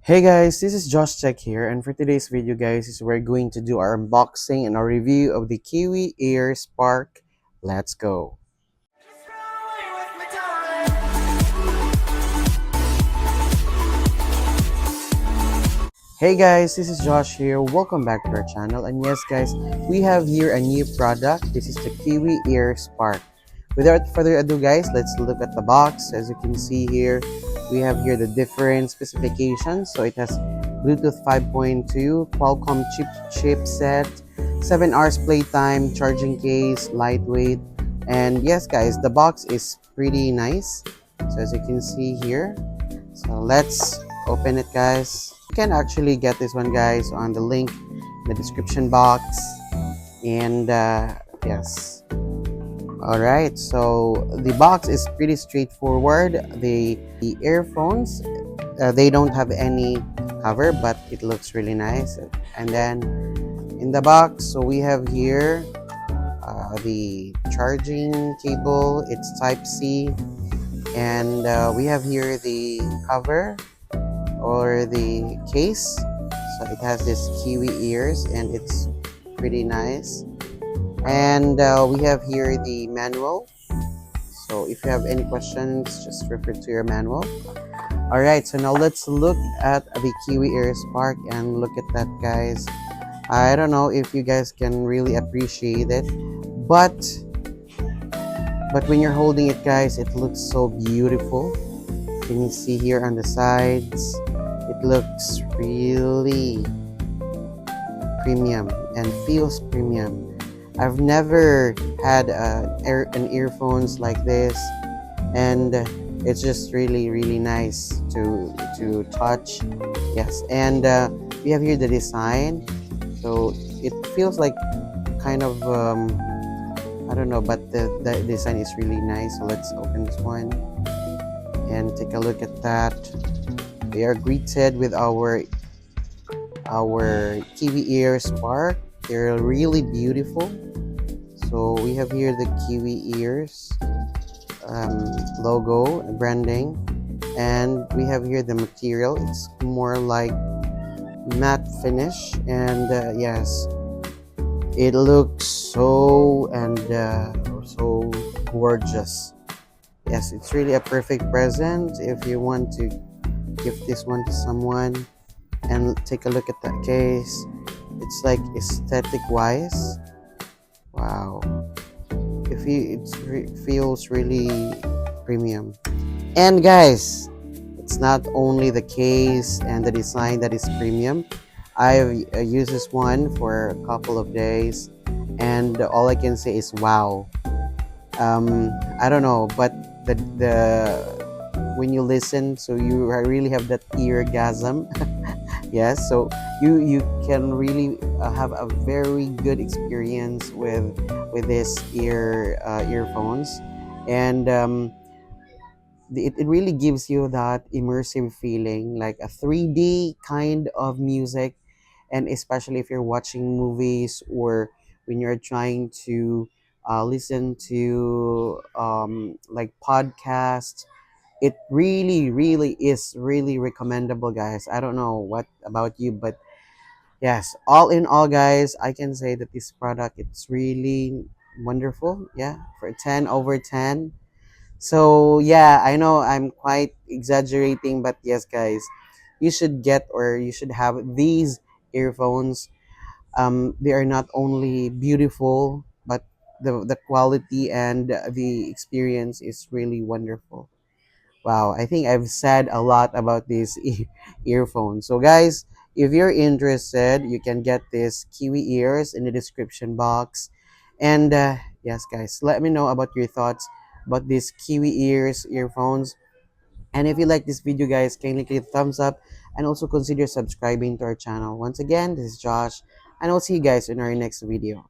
Hey guys, this is Josh Tech here, and for today's video guys is we're going to do our unboxing and our review of the Kiwi Air Spark. Let's go. Hey guys, this is Josh here. Welcome back to our channel. And yes guys, we have here a new product. This is the Kiwi Air Spark. Without further ado guys, let's look at the box. As you can see here, we have here the different specifications. So it has Bluetooth 5.2, Qualcomm chipset, 7 hours playtime, charging case, lightweight. And yes guys, the box is pretty nice. So as you can see here, so let's open it guys. You can actually get this one guys on the link in the description box. And yes. Alright, so the box is pretty straightforward. The earphones, they don't have any cover, but it looks really nice. And then in the box, so we have here the charging cable. It's type C. And we have here the cover or the case. So it has this Kiwi ears and it's pretty nice. And we have here the manual. So if you have any questions, just refer to your manual. Alright, so now let's look at the Kiwi Air Spark and look at that guys. I don't know if you guys can really appreciate it, but when you're holding it guys, it looks so beautiful. Can you see here on the sides? It looks really premium and feels premium. I've never had an earphones like this, and it's just really nice to touch. Yes, and we have here the design. So it feels like kind of I don't know, but the design is really nice. So let's open this one and take a look at that. We are greeted with our Kiwi Ear Spark. They're really beautiful. So we have here the Kiwi ears logo branding, and we have here the material. It's more like matte finish, and yes, it looks so so gorgeous. Yes, it's really a perfect present if you want to give this one to someone. And take a look at that case. It's like aesthetic wise, wow, it feels really premium. And guys, it's not only the case and the design that is premium. I've used this one for a couple of days, and all I can say is wow. I don't know, but the when you listen, so you really have that eargasm. Yes, so you can really have a very good experience with this earphones. And it really gives you that immersive feeling, like a 3D kind of music. And especially if you're watching movies, or when you're trying to listen to like podcasts, it really is really recommendable guys. I don't know what about you, but yes, all in all guys, I can say that this product, it's really wonderful. Yeah, for 10 over 10. So yeah, I know I'm quite exaggerating, but yes guys, you should get, or you should have these earphones. They are not only beautiful, but the quality and the experience is really wonderful. Wow, I think I've said a lot about these earphones. So guys, if you're interested, you can get this Kiwi ears in the description box. And yes guys, let me know about your thoughts about these Kiwi earphones. And if you like this video guys, kindly click the thumbs up and also consider subscribing to our channel. Once again, this is Josh, and I'll see you guys in our next video.